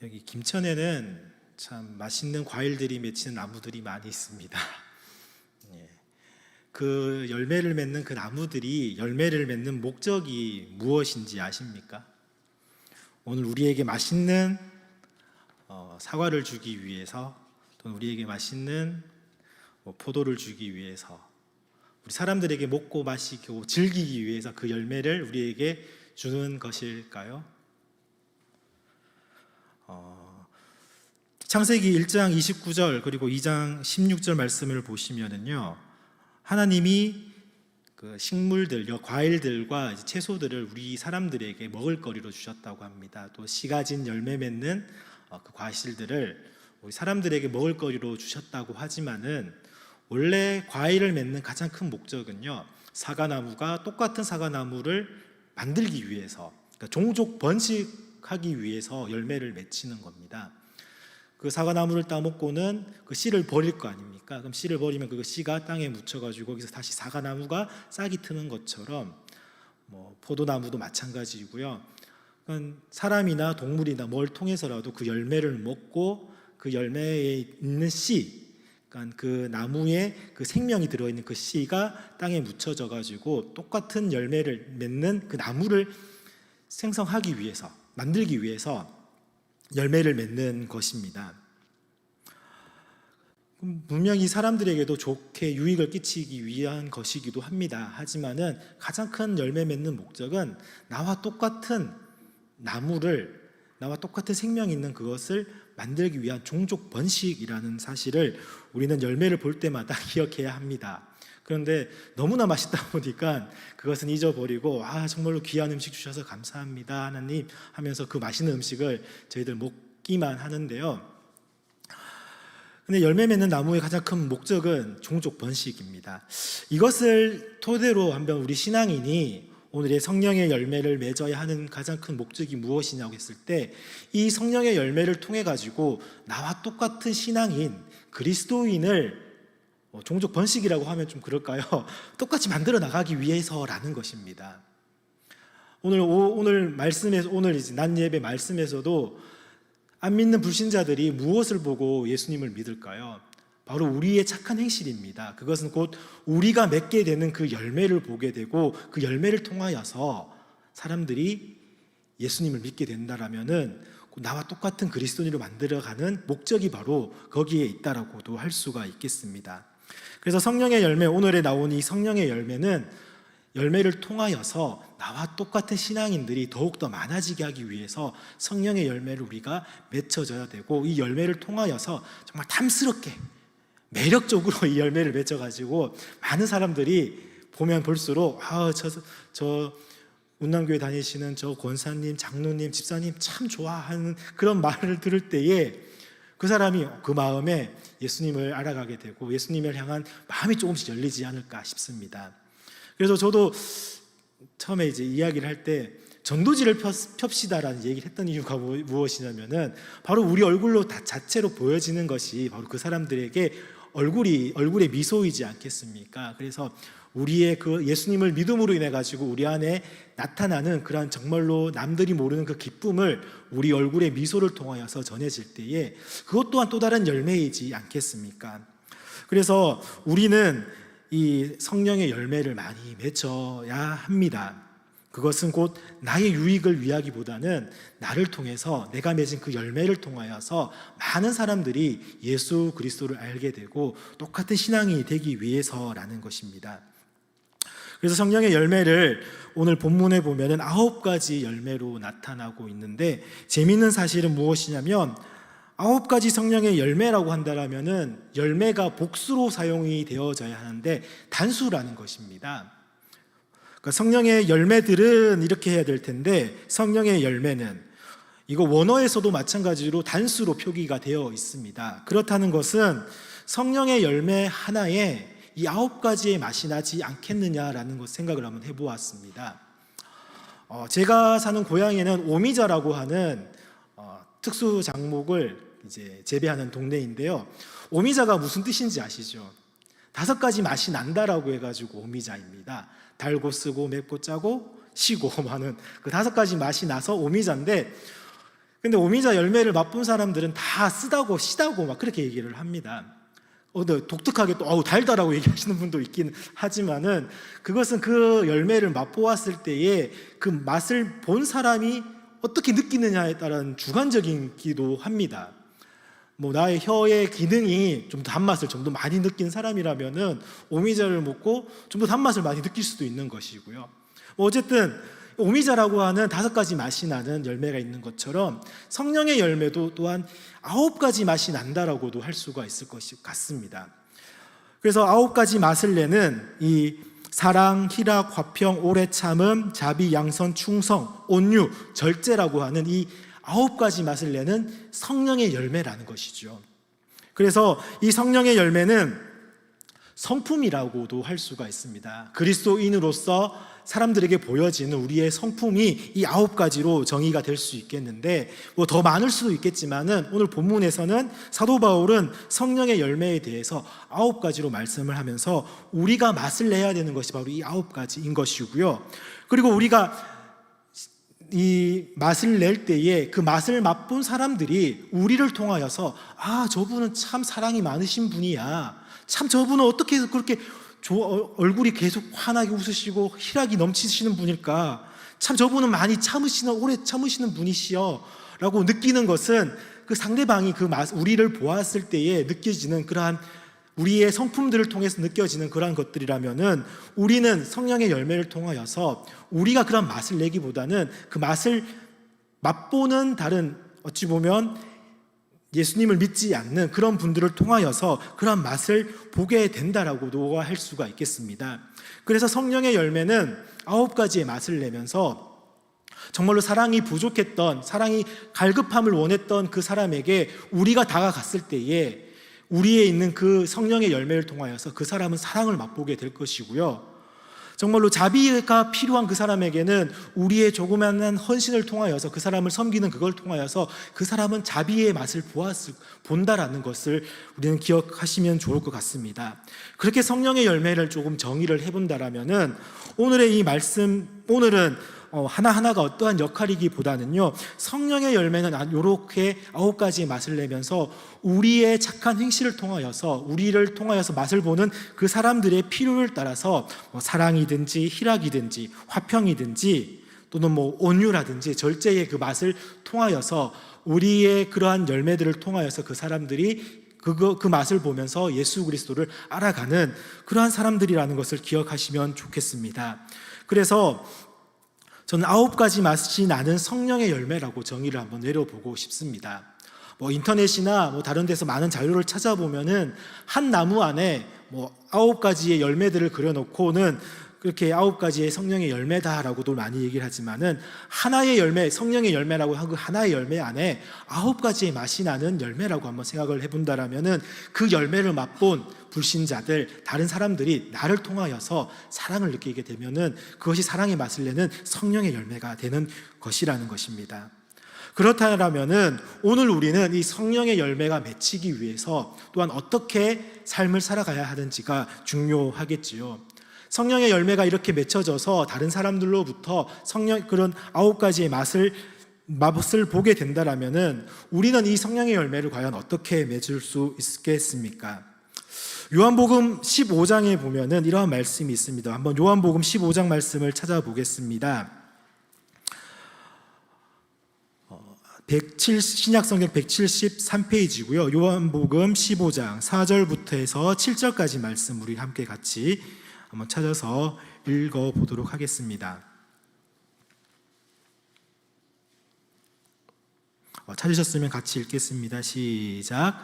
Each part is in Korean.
여기 김천에는 참 맛있는 과일들이 맺히는 나무들이 많이 있습니다. 예. 그 열매를 맺는 그 나무들이 열매를 맺는 목적이 무엇인지 아십니까? 오늘 우리에게 맛있는 사과를 주기 위해서, 또는 우리에게 맛있는 포도를 주기 위해서, 우리 사람들에게 먹고 마시고 즐기기 위해서 그 열매를 우리에게 주는 것일까요? 창세기 1장 29절 그리고 2장 16절 말씀을 보시면은요, 하나님이 그 식물들, 과일들과 채소들을 우리 사람들에게 먹을거리로 주셨다고 합니다. 또 씨가진 열매 맺는 그 과실들을 우리 사람들에게 먹을거리로 주셨다고 하지만은, 원래 과일을 맺는 가장 큰 목적은요, 사과나무가 똑같은 사과나무를 만들기 위해서, 그러니까 종족 번식하기 위해서 열매를 맺히는 겁니다. 그 사과나무를 따먹고는 그 씨를 버릴 거 아닙니까? 그럼 씨를 버리면 그 씨가 땅에 묻혀가지고 거기서 다시 사과나무가 싹이 트는 것처럼, 포도나무도 마찬가지이고요. 사람이나 동물이나 뭘 통해서라도 그 열매를 먹고 그 열매에 있는 씨, 그러니까 그 나무에 그 생명이 들어있는 그 씨가 땅에 묻혀져 가지고 똑같은 열매를 맺는 그 나무를 생성하기 위해서, 만들기 위해서 열매를 맺는 것입니다. 분명히 사람들에게도 좋게 유익을 끼치기 위한 것이기도 합니다. 하지만은 가장 큰 열매 맺는 목적은 나와 똑같은 나무를, 나와 똑같은 생명이 있는 그것을 만들기 위한 종족 번식이라는 사실을 우리는 열매를 볼 때마다 기억해야 합니다. 그런데 너무나 맛있다 보니까 그것은 잊어버리고, 정말로 귀한 음식 주셔서 감사합니다 하나님 하면서 그 맛있는 음식을 저희들 먹기만 하는데요, 근데 열매 맺는 나무의 가장 큰 목적은 종족 번식입니다. 이것을 토대로 한번 우리 신앙인이 오늘의 성령의 열매를 맺어야 하는 가장 큰 목적이 무엇이냐고 했을 때, 이 성령의 열매를 통해 가지고 나와 똑같은 신앙인 그리스도인을 종족 번식이라고 하면 좀 그럴까요? 똑같이 만들어 나가기 위해서라는 것입니다. 오늘 말씀에서, 오늘 이제 낮 예배 말씀에서도 안 믿는 불신자들이 무엇을 보고 예수님을 믿을까요? 바로 우리의 착한 행실입니다. 그것은 곧 우리가 맺게 되는 그 열매를 보게 되고, 그 열매를 통하여서 사람들이 예수님을 믿게 된다라면은 나와 똑같은 그리스도인으로 만들어가는 목적이 바로 거기에 있다라고도 할 수가 있겠습니다. 그래서 성령의 열매, 오늘에 나온 이 성령의 열매는 열매를 통하여서 나와 똑같은 신앙인들이 더욱더 많아지게 하기 위해서 성령의 열매를 우리가 맺어줘야 되고, 이 열매를 통하여서 정말 탐스럽게 매력적으로 이 열매를 맺어가지고 많은 사람들이 보면 볼수록 저 운남교회 다니시는 저 권사님, 장로님, 집사님 참 좋아하는 그런 말을 들을 때에 그 사람이 그 마음에 예수님을 알아가게 되고 예수님을 향한 마음이 조금씩 열리지 않을까 싶습니다. 그래서 저도 처음에 이제 이야기를 할 때 전도지를 펴시다라는 얘기를 했던 이유가 무엇이냐면은, 바로 우리 얼굴로 자체로 보여지는 것이 바로 그 사람들에게 얼굴의 미소이지 않겠습니까? 그래서 우리의 그 예수님을 믿음으로 인해 가지고 우리 안에 나타나는 그러한 정말로 남들이 모르는 그 기쁨을 우리 얼굴의 미소를 통하여서 전해질 때에 그것 또한 또 다른 열매이지 않겠습니까? 그래서 우리는 이 성령의 열매를 많이 맺어야 합니다. 그것은 곧 나의 유익을 위하기보다는 나를 통해서, 내가 맺은 그 열매를 통하여서 많은 사람들이 예수 그리스도를 알게 되고 똑같은 신앙이 되기 위해서라는 것입니다. 그래서 성령의 열매를 오늘 본문에 보면은 9가지 열매로 나타나고 있는데, 재미있는 사실은 무엇이냐면 9가지 성령의 열매라고 한다면은 열매가 복수로 사용이 되어져야 하는데 단수라는 것입니다. 그러니까 성령의 열매들은 이렇게 해야 될 텐데, 성령의 열매는 이거 원어에서도 마찬가지로 단수로 표기가 되어 있습니다. 그렇다는 것은 성령의 열매 하나에 이 9가지의 맛이 나지 않겠느냐라는 것 생각을 한번 해보았습니다. 제가 사는 고향에는 오미자라고 하는 특수 작목을 이제 재배하는 동네인데요, 오미자가 무슨 뜻인지 아시죠? 5가지 맛이 난다라고 해가지고 오미자입니다. 달고 쓰고 맵고 짜고 시고 하는 그 5가지 맛이 나서 오미자인데, 근데 오미자 열매를 맛본 사람들은 다 쓰다고 시다고 막 그렇게 얘기를 합니다. 독특하게 또 달달하고 얘기하시는 분도 있긴 하지만은 그것은 그 열매를 맛보았을 때에 그 맛을 본 사람이 어떻게 느끼느냐에 따른 주관적이기도 합니다. 나의 혀의 기능이 좀 단맛을 좀 더 많이 느낀 사람이라면은 오미자를 먹고 좀 더 단맛을 많이 느낄 수도 있는 것이고요. 어쨌든 오미자라고 하는 5가지 맛이 나는 열매가 있는 것처럼 성령의 열매도 또한 9가지 맛이 난다라고도 할 수가 있을 것 같습니다. 그래서 9가지 맛을 내는 이 사랑, 희락, 화평, 오래 참음, 자비, 양선, 충성, 온유, 절제라고 하는 이 9가지 맛을 내는 성령의 열매라는 것이죠. 그래서 이 성령의 열매는 성품이라고도 할 수가 있습니다. 그리스도인으로서 사람들에게 보여지는 우리의 성품이 이 9가지로 정의가 될 수 있겠는데 더 많을 수도 있겠지만은 오늘 본문에서는 사도 바울은 성령의 열매에 대해서 9가지로 말씀을 하면서 우리가 맛을 내야 되는 것이 바로 이 9가지인 것이고요. 그리고 우리가 이 맛을 낼 때에 그 맛을 맛본 사람들이 우리를 통하여서 저분은 참 사랑이 많으신 분이야, 참 저분은 어떻게 해서 그렇게 얼굴이 계속 환하게 웃으시고 희락이 넘치시는 분일까, 참 저분은 많이 오래 참으시는 분이시여 라고 느끼는 것은 그 상대방이 우리를 보았을 때에 느껴지는 그러한 우리의 성품들을 통해서 느껴지는 그러한 것들이라면은 우리는 성령의 열매를 통하여서 우리가 그런 맛을 내기보다는 그 맛을 맛보는 다른 어찌 보면 예수님을 믿지 않는 그런 분들을 통하여서 그런 맛을 보게 된다라고도 할 수가 있겠습니다. 그래서 성령의 열매는 9가지의 맛을 내면서 정말로 사랑이 부족했던, 사랑이 갈급함을 원했던 그 사람에게 우리가 다가갔을 때에 우리에 있는 그 성령의 열매를 통하여서 그 사람은 사랑을 맛보게 될 것이고요. 정말로 자비가 필요한 그 사람에게는 우리의 조그마한 헌신을 통하여서 그 사람을 섬기는 그걸 통하여서 그 사람은 자비의 맛을 본다라는 것을 우리는 기억하시면 좋을 것 같습니다. 그렇게 성령의 열매를 조금 정의를 해본다라면은 오늘의 이 말씀, 오늘은 하나하나가 어떠한 역할이기보다는요, 성령의 열매는 이렇게 9가지의 맛을 내면서 우리의 착한 행실을 통하여서 우리를 통하여서 맛을 보는 그 사람들의 필요를 따라서 사랑이든지 희락이든지 화평이든지 또는 온유라든지 절제의 그 맛을 통하여서 우리의 그러한 열매들을 통하여서 그 사람들이 그 맛을 보면서 예수 그리스도를 알아가는 그러한 사람들이라는 것을 기억하시면 좋겠습니다. 그래서 저는 9가지 맛이 나는 성령의 열매라고 정의를 한번 내려보고 싶습니다. 인터넷이나 다른 데서 많은 자료를 찾아보면은 한 나무 안에 9가지의 열매들을 그려놓고는 그렇게 9가지의 성령의 열매다라고도 많이 얘기를 하지만은 하나의 열매, 성령의 열매라고 하고 하나의 열매 안에 9가지의 맛이 나는 열매라고 한번 생각을 해본다라면은 그 열매를 맛본 불신자들, 다른 사람들이 나를 통하여서 사랑을 느끼게 되면은 그것이 사랑의 맛을 내는 성령의 열매가 되는 것이라는 것입니다. 그렇다면은 오늘 우리는 이 성령의 열매가 맺히기 위해서 또한 어떻게 삶을 살아가야 하는지가 중요하겠지요. 성령의 열매가 이렇게 맺혀져서 다른 사람들로부터 그런 9가지의 맛을 보게 된다라면은 우리는 이 성령의 열매를 과연 어떻게 맺을 수 있겠습니까? 요한복음 15장에 보면은 이러한 말씀이 있습니다. 한번 요한복음 15장 말씀을 찾아보겠습니다. 신약성경 173페이지고요. 요한복음 15장 4절부터 해서 7절까지 말씀 우리 함께 같이 한번 찾아서 읽어보도록 하겠습니다. 찾으셨으면 같이 읽겠습니다. 시작.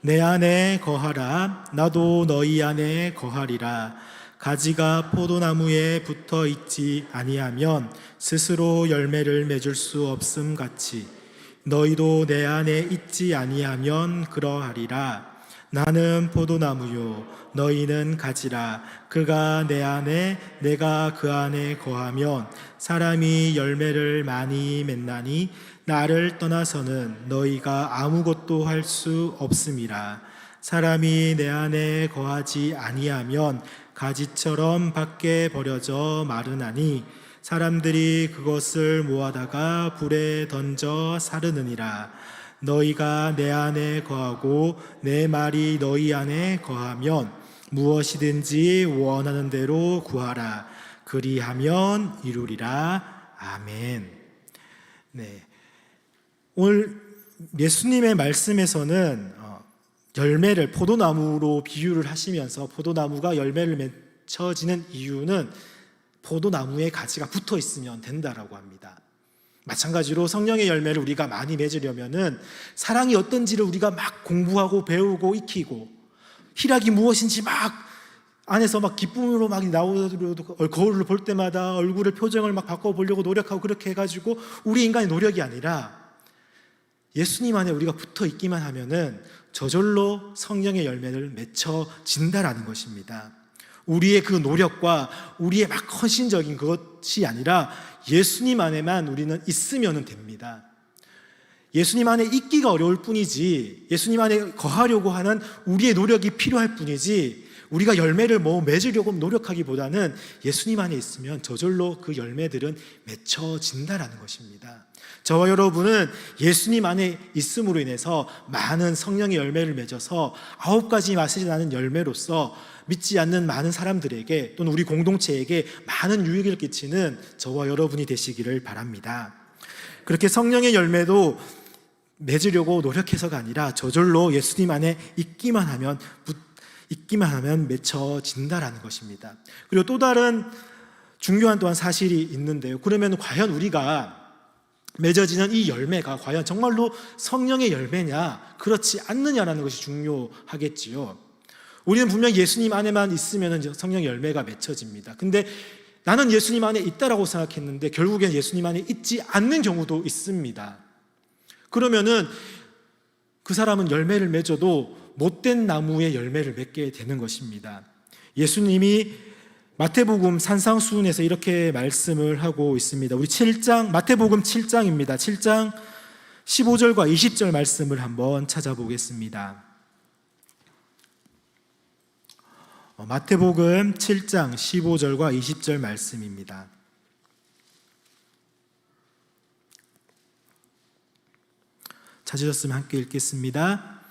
내 안에 거하라. 나도 너희 안에 거하리라. 가지가 포도나무에 붙어 있지 아니하면 스스로 열매를 맺을 수 없음 같이 너희도 내 안에 있지 아니하면 그러하리라. 나는 포도나무요 너희는 가지라. 그가 내 안에 내가 그 안에 거하면 사람이 열매를 많이 맺나니 나를 떠나서는 너희가 아무것도 할 수 없음이라. 사람이 내 안에 거하지 아니하면 가지처럼 밖에 버려져 마르나니 사람들이 그것을 모아다가 불에 던져 사르느니라. 너희가 내 안에 거하고 내 말이 너희 안에 거하면 무엇이든지 원하는 대로 구하라. 그리하면 이루리라. 아멘. 네. 오늘 예수님의 말씀에서는 열매를 포도나무로 비유를 하시면서 포도나무가 열매를 맺혀지는 이유는 포도나무에 가지가 붙어 있으면 된다라고 합니다. 마찬가지로 성령의 열매를 우리가 많이 맺으려면은 사랑이 어떤지를 우리가 막 공부하고 배우고 익히고 희락이 무엇인지 막 안에서 막 기쁨으로 막 나오고 거울을 볼 때마다 얼굴의 표정을 막 바꿔보려고 노력하고 그렇게 해가지고 우리 인간의 노력이 아니라 예수님 안에 우리가 붙어 있기만 하면은 저절로 성령의 열매를 맺혀진다라는 것입니다. 우리의 그 노력과 우리의 막 헌신적인 그것이 아니라 예수님 안에만 우리는 있으면 됩니다. 예수님 안에 있기가 어려울 뿐이지 예수님 안에 거하려고 하는 우리의 노력이 필요할 뿐이지 우리가 열매를 맺으려고 노력하기보다는 예수님 안에 있으면 저절로 그 열매들은 맺혀진다라는 것입니다. 저와 여러분은 예수님 안에 있음으로 인해서 많은 성령의 열매를 맺어서 9가지 맛이 나는 열매로서 믿지 않는 많은 사람들에게 또는 우리 공동체에게 많은 유익을 끼치는 저와 여러분이 되시기를 바랍니다. 그렇게 성령의 열매도 맺으려고 노력해서가 아니라 저절로 예수님 안에 있기만 하면 맺혀진다라는 것입니다. 그리고 또 다른 중요한 또한 사실이 있는데요. 그러면 과연 우리가 맺어지는 이 열매가 과연 정말로 성령의 열매냐 그렇지 않느냐라는 것이 중요하겠지요. 우리는 분명 예수님 안에만 있으면 성령의 열매가 맺혀집니다. 근데 나는 예수님 안에 있다라고 생각했는데 결국엔 예수님 안에 있지 않는 경우도 있습니다. 그러면은 그 사람은 열매를 맺어도 못된 나무의 열매를 맺게 되는 것입니다. 예수님이 마태복음 산상수훈에서 이렇게 말씀을 하고 있습니다. 우리 마태복음 7장입니다. 7장 15절과 20절 말씀을 한번 찾아보겠습니다. 마태복음 7장 15절과 20절 말씀입니다. 찾으셨으면 함께 읽겠습니다.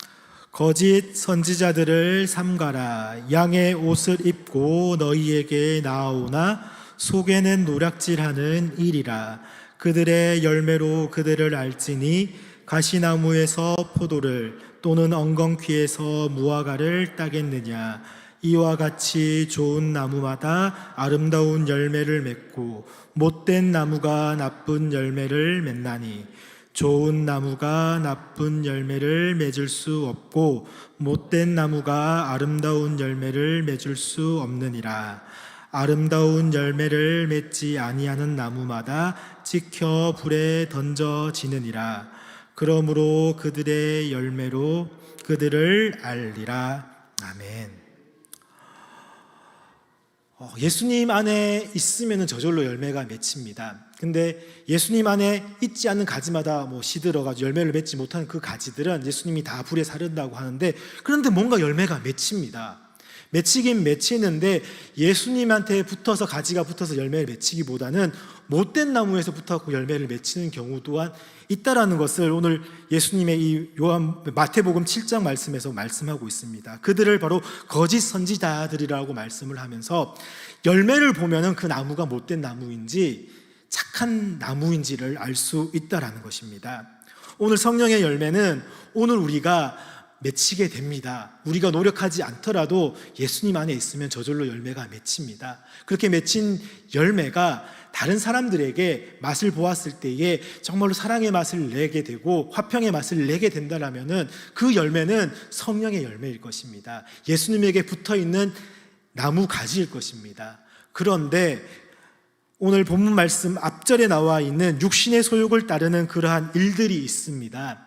거짓 선지자들을 삼가라. 양의 옷을 입고 너희에게 나아오나 속에는 노략질하는 일이라. 그들의 열매로 그들을 알지니 가시나무에서 포도를 또는 엉겅퀴에서 무화과를 따겠느냐. 이와 같이 좋은 나무마다 아름다운 열매를 맺고 못된 나무가 나쁜 열매를 맺나니 좋은 나무가 나쁜 열매를 맺을 수 없고 못된 나무가 아름다운 열매를 맺을 수 없느니라. 아름다운 열매를 맺지 아니하는 나무마다 찍혀 불에 던져지느니라. 그러므로 그들의 열매로 그들을 알리라. 아멘. 예수님 안에 있으면 저절로 열매가 맺힙니다. 근데 예수님 안에 있지 않는 가지마다 시들어가지고 열매를 맺지 못하는 그 가지들은 예수님이 다 불에 사른다고 하는데 그런데 뭔가 열매가 맺힙니다. 맺히긴 맺히는데 예수님한테 붙어서 가지가 붙어서 열매를 맺히기보다는 못된 나무에서 붙어서 열매를 맺히는 경우 또한 있다라는 것을 오늘 예수님의 이 마태복음 7장 말씀에서 말씀하고 있습니다. 그들을 바로 거짓 선지자들이라고 말씀을 하면서 열매를 보면은 그 나무가 못된 나무인지 착한 나무인지를 알 수 있다라는 것입니다. 오늘 성령의 열매는 오늘 우리가 맺히게 됩니다. 우리가 노력하지 않더라도 예수님 안에 있으면 저절로 열매가 맺힙니다. 그렇게 맺힌 열매가 다른 사람들에게 맛을 보았을 때에 정말로 사랑의 맛을 내게 되고 화평의 맛을 내게 된다라면은 그 열매는 성령의 열매일 것입니다. 예수님에게 붙어있는 나무 가지일 것입니다. 그런데 오늘 본문 말씀 앞절에 나와 있는 육신의 소욕을 따르는 그러한 일들이 있습니다.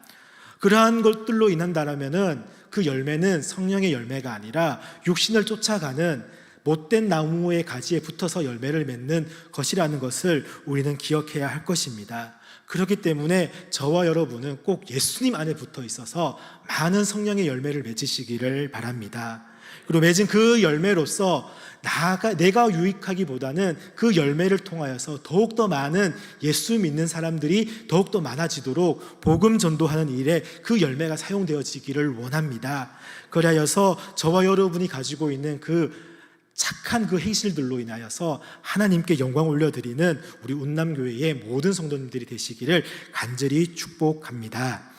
그러한 것들로 인한다라면은 그 열매는 성령의 열매가 아니라 육신을 쫓아가는 못된 나무의 가지에 붙어서 열매를 맺는 것이라는 것을 우리는 기억해야 할 것입니다. 그렇기 때문에 저와 여러분은 꼭 예수님 안에 붙어 있어서 많은 성령의 열매를 맺으시기를 바랍니다. 그리고 맺은 그 열매로서 내가 유익하기보다는 그 열매를 통하여서 더욱더 많은 예수 믿는 사람들이 더욱더 많아지도록 복음 전도하는 일에 그 열매가 사용되어지기를 원합니다. 그리하여서 저와 여러분이 가지고 있는 그 착한 그 행실들로 인하여서 하나님께 영광 올려드리는 우리 운남교회의 모든 성도님들이 되시기를 간절히 축복합니다.